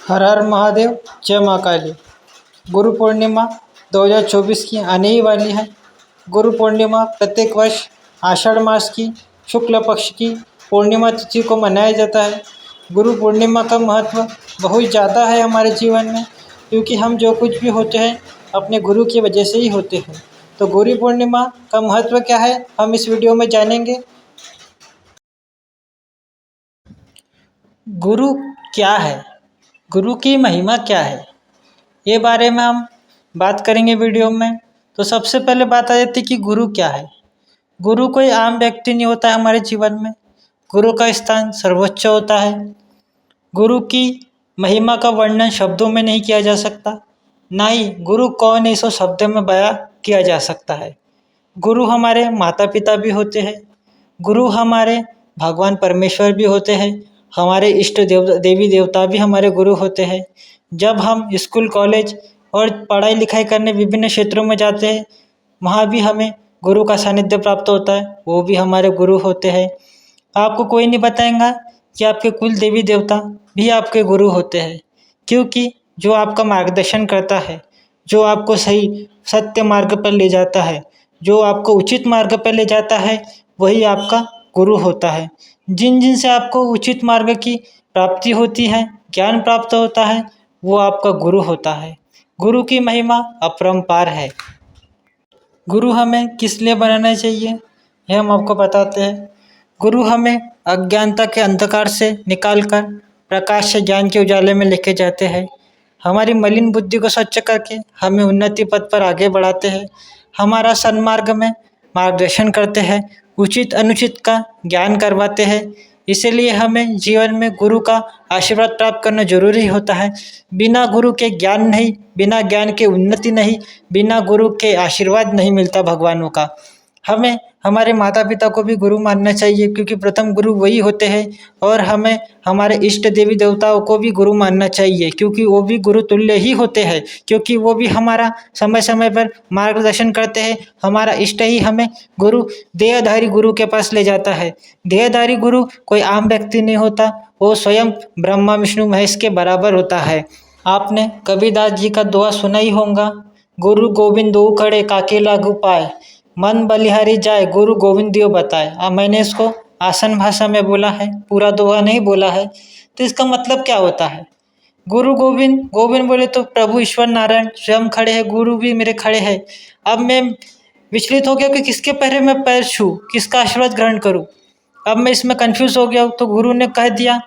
हर हर महादेव, जय माँ काली। गुरु पूर्णिमा 2024 की आने ही वाली है। गुरु पूर्णिमा प्रत्येक वर्ष आषाढ़ मास की शुक्ल पक्ष की पूर्णिमा तिथि को मनाया जाता है। गुरु पूर्णिमा का महत्व बहुत ज़्यादा है हमारे जीवन में, क्योंकि हम जो कुछ भी होते हैं अपने गुरु की वजह से ही होते हैं। तो गुरु पूर्णिमा का महत्व क्या है, हम इस वीडियो में जानेंगे। गुरु क्या है, गुरु की महिमा क्या है, ये बारे में हम बात करेंगे वीडियो में। तो सबसे पहले बात आ जाती है कि गुरु क्या है। गुरु कोई आम व्यक्ति नहीं होता है हमारे जीवन में। गुरु का स्थान सर्वोच्च होता है। गुरु की महिमा का वर्णन शब्दों में नहीं किया जा सकता, ना ही गुरु कौन है इसको शब्दों में बयां किया जा सकता है। गुरु हमारे माता पिता भी होते हैं। गुरु हमारे भगवान परमेश्वर भी होते हैं। हमारे इष्ट देवी देवता भी हमारे गुरु होते हैं। जब हम स्कूल कॉलेज और पढ़ाई लिखाई करने विभिन्न क्षेत्रों में जाते हैं, वहाँ भी हमें गुरु का सानिध्य प्राप्त होता है, वो भी हमारे गुरु होते हैं। आपको कोई नहीं बताएगा कि आपके कुल देवी देवता भी आपके गुरु होते हैं, क्योंकि जो आपका मार्गदर्शन करता है, जो आपको सही सत्य मार्ग पर ले जाता है, जो आपको उचित मार्ग पर ले जाता है, वही आपका गुरु होता है। जिन जिन से आपको उचित मार्ग की प्राप्ति होती है, ज्ञान प्राप्त होता है, वो आपका गुरु होता है। गुरु की महिमा अपरंपार है। गुरु हमें किस लिए बनाना चाहिए, यह हम आपको बताते हैं। गुरु हमें अज्ञानता के अंधकार से निकालकर प्रकाश से ज्ञान के उजाले में लेके जाते हैं। हमारी मलिन बुद्धि को स्वच्छ करके हमें उन्नति पथ पर आगे बढ़ाते हैं। हमारा सन्मार्ग में मार्गदर्शन करते हैं, उचित अनुचित का ज्ञान करवाते हैं। इसीलिए हमें जीवन में गुरु का आशीर्वाद प्राप्त करना जरूरी होता है। बिना गुरु के ज्ञान नहीं, बिना ज्ञान के उन्नति नहीं, बिना गुरु के आशीर्वाद नहीं मिलता भगवानों का। हमें हमारे माता पिता को भी गुरु मानना चाहिए, क्योंकि प्रथम गुरु वही होते हैं। और हमें हमारे इष्ट देवी देवताओं को भी गुरु मानना चाहिए, क्योंकि वो भी गुरु तुल्य ही होते हैं, क्योंकि वो भी हमारा समय समय पर मार्गदर्शन करते हैं। हमारा इष्ट ही हमें गुरु, देहधारी गुरु के पास ले जाता है। देहधारी गुरु कोई आम व्यक्ति नहीं होता, वो स्वयं ब्रह्मा विष्णु महेश के बराबर होता है। आपने कबीरदास जी का दुआ सुना ही होगा, गुरु गोविंद दो खड़े काके लागू पाए, मन बलिहारी जाए गुरु गोविंद दियो बताए। अब मैंने इसको आसान भाषा में बोला है, पूरा दोहा नहीं बोला है। तो इसका मतलब क्या होता है, गुरु गोविंद, गोविंद बोले तो प्रभु ईश्वर नारायण स्वयं खड़े हैं, गुरु भी मेरे खड़े हैं। अब मैं विचलित हो गया कि किसके पैर में पैर छू, किसका आशीर्वाद ग्रहण करूं। अब मैं इसमें कंफ्यूज हो गया, तो गुरु ने कह दिया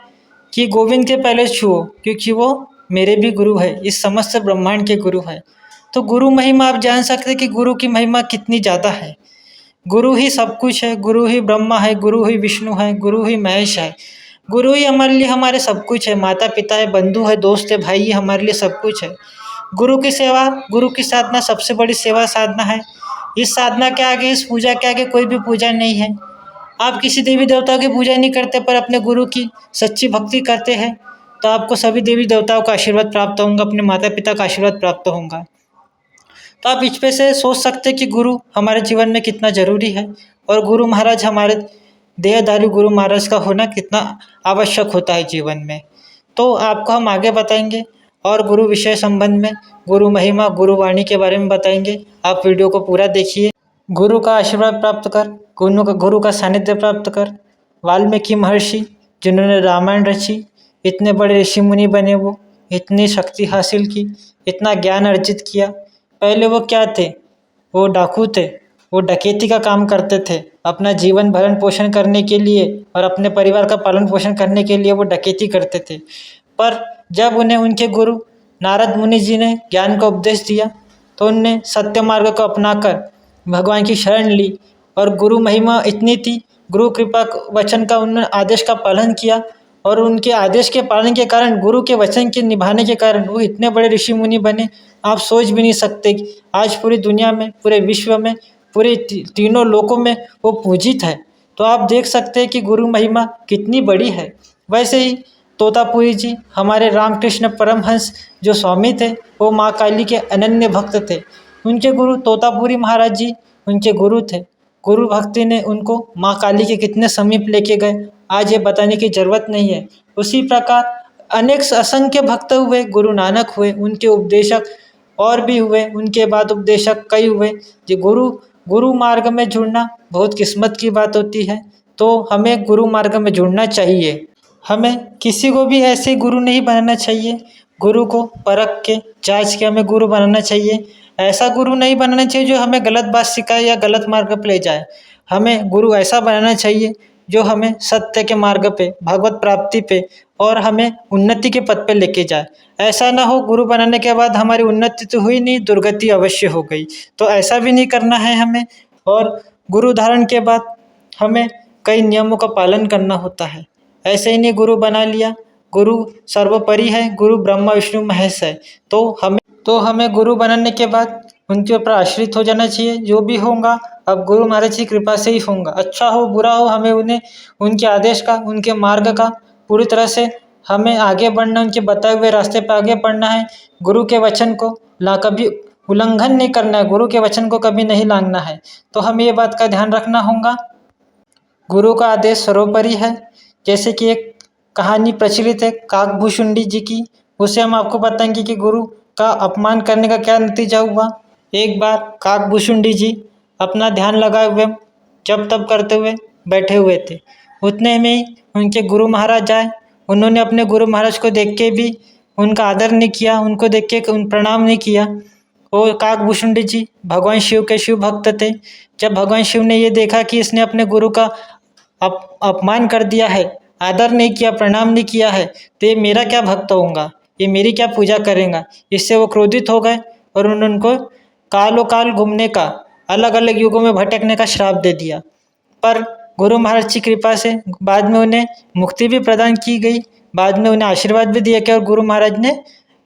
कि गोविंद के पहले छुओ, क्योंकि वो मेरे भी गुरु है, इस समस्त ब्रह्मांड के गुरु है। तो गुरु महिमा आप जान सकते हैं कि गुरु की महिमा कितनी ज़्यादा है। गुरु ही सब कुछ है, गुरु ही ब्रह्मा है, गुरु ही विष्णु है, गुरु ही महेश है। गुरु ही हमारे लिए हमारे सब कुछ है, माता पिता है, बंधु है, दोस्त है, भाई है, हमारे लिए सब कुछ है। गुरु की सेवा, गुरु की साधना सबसे बड़ी सेवा साधना है। इस साधना के आगे, इस पूजा के आगे कोई भी पूजा नहीं है। आप किसी देवी देवता की पूजा नहीं करते, पर अपने गुरु की सच्ची भक्ति करते हैं, तो आपको सभी देवी देवताओं का आशीर्वाद प्राप्त होगा, अपने माता पिता का आशीर्वाद प्राप्त होगा। तो आप इस पे से सोच सकते हैं कि गुरु हमारे जीवन में कितना जरूरी है, और गुरु महाराज, हमारे देहधारी गुरु महाराज का होना कितना आवश्यक होता है जीवन में। तो आपको हम आगे बताएंगे, और गुरु विषय संबंध में, गुरु महिमा, गुरु वाणी के बारे में बताएंगे। आप वीडियो को पूरा देखिए। गुरु का आशीर्वाद प्राप्त कर, गुरु का सानिध्य प्राप्त कर। वाल्मीकि महर्षि, जिन्होंने रामायण रची, इतने बड़े ऋषि मुनि बने, वो इतनी शक्ति हासिल की, इतना ज्ञान अर्जित किया। पहले वो क्या थे, वो डाकू थे, वो डकैती का काम करते थे। अपना जीवन भरण पोषण करने के लिए और अपने परिवार का पालन पोषण करने के लिए वो डकैती करते थे। पर जब उन्हें उनके गुरु नारद मुनि जी ने ज्ञान का उपदेश दिया, तो उनने सत्य मार्ग को अपनाकर भगवान की शरण ली। और गुरु महिमा इतनी थी, गुरु कृपा वचन का उन्होंने आदेश का पालन किया, और उनके आदेश के पालन के कारण, गुरु के वचन के निभाने के कारण वो इतने बड़े ऋषि मुनि बने। आप सोच भी नहीं सकते कि आज पूरी दुनिया में, पूरे विश्व में, पूरे तीनों लोकों में वो पूजित है। तो आप देख सकते हैं कि गुरु महिमा कितनी बड़ी है। वैसे ही तोतापुरी जी, हमारे रामकृष्ण परमहंस जो स्वामी थे, वो माँ काली के अनन्य भक्त थे। उनके गुरु तोतापुरी महाराज जी उनके गुरु थे। गुरु भक्ति ने उनको माँ काली के कितने समीप लेके गए, आज ये बताने की जरूरत नहीं है। उसी प्रकार अनेक असंख्य भक्त हुए, गुरु नानक हुए, उनके उपदेशक और भी हुए, उनके बाद उपदेशक कई हुए। जो गुरु मार्ग में जुड़ना बहुत किस्मत की बात होती है, तो हमें गुरु मार्ग में जुड़ना चाहिए। हमें किसी को भी ऐसे गुरु नहीं बनाना चाहिए, गुरु को परख के जांच के हमें गुरु बनाना चाहिए। ऐसा गुरु नहीं बनाना चाहिए जो हमें गलत बात सिखाए या गलत मार्ग पर ले जाए। हमें गुरु ऐसा बनाना चाहिए जो हमें सत्य के मार्ग पे, भगवत प्राप्ति पे और हमें उन्नति के पथ पे लेके जाए। ऐसा ना हो गुरु बनाने के बाद हमारी उन्नति तो हुई नहीं, दुर्गति अवश्य हो गई। तो ऐसा भी नहीं करना है हमें। और गुरु धारण के बाद हमें कई नियमों का पालन करना होता है। ऐसे ही नहीं गुरु बना लिया, गुरु सर्वोपरि है, गुरु ब्रह्मा विष्णु महेश है। तो हमें गुरु बनाने के बाद उनके ऊपर आश्रित हो जाना चाहिए। जो भी होगा अब गुरु महाराज की कृपा से ही होगा, अच्छा हो बुरा हो, हमें उन्हें उनके आदेश का, उनके मार्ग का पूरी तरह से हमें आगे बढ़ना, उनके बताए हुए रास्ते पर आगे बढ़ना है। गुरु के वचन को कभी उल्लंघन नहीं करना है, गुरु के वचन को कभी नहीं लांघना है। तो हमें ये बात का ध्यान रखना होगा। गुरु का आदेश सर्वोपरि है। जैसे कि एक कहानी प्रचलित है काकभूषुंडी जी की, उसे हम आपको बताएंगे कि गुरु का अपमान करने का क्या नतीजा हुआ। एक बार काकभूषुंडी जी अपना ध्यान लगाए हुए जब तब करते हुए बैठे हुए थे। उतने में ही उनके गुरु महाराज आए। उन्होंने अपने गुरु महाराज को देख के भी उनका आदर नहीं किया, उनको देख के प्रणाम नहीं किया। और काकभूषुंडी जी भगवान शिव के शिव भक्त थे। जब भगवान शिव ने ये देखा कि इसने अपने गुरु का अपमान कर दिया है, आदर नहीं किया, प्रणाम नहीं किया है, तो ये मेरा क्या भक्त होगा, ये मेरी क्या पूजा करेगा। इससे वो क्रोधित हो गए और उन्होंने उनको कालो काल घूमने का, अलग अलग युगों में भटकने का श्राप दे दिया। पर गुरु महाराज की कृपा से बाद में उन्हें मुक्ति भी प्रदान की गई, बाद में उन्हें आशीर्वाद भी दिया गया और गुरु महाराज ने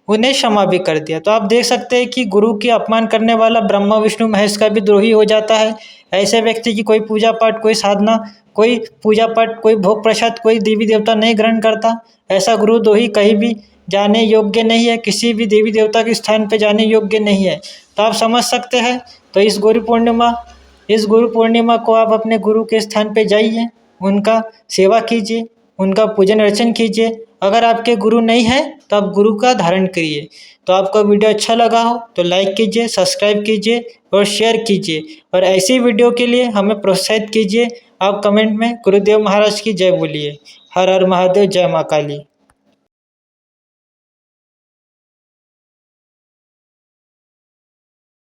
उन्हें क्षमा भी कर दिया। तो आप देख सकते हैं कि गुरु की अपमान करने वाला ब्रह्मा विष्णु महेश का भी द्रोही हो जाता है। ऐसे व्यक्ति की कोई पूजा पाठ, कोई साधना, कोई पूजा पाठ, कोई भोग प्रसाद, कोई देवी देवता नहीं ग्रहण करता। ऐसा गुरुद्रोही कहीं भी जाने योग्य नहीं है, किसी भी देवी देवता के स्थान पर जाने योग्य नहीं है। तो आप समझ सकते हैं। तो इस गुरु पूर्णिमा को आप अपने गुरु के स्थान पे जाइए, उनका सेवा कीजिए, उनका पूजन अर्चन कीजिए। अगर आपके गुरु नहीं है तो आप गुरु का धारण करिए। तो आपको वीडियो अच्छा लगा हो तो लाइक कीजिए, सब्सक्राइब कीजिए और शेयर कीजिए। और ऐसी वीडियो के लिए हमें प्रोत्साहित कीजिए। आप कमेंट में गुरुदेव महाराज की जय बोलिए। हर हर महादेव, जय माँ काली।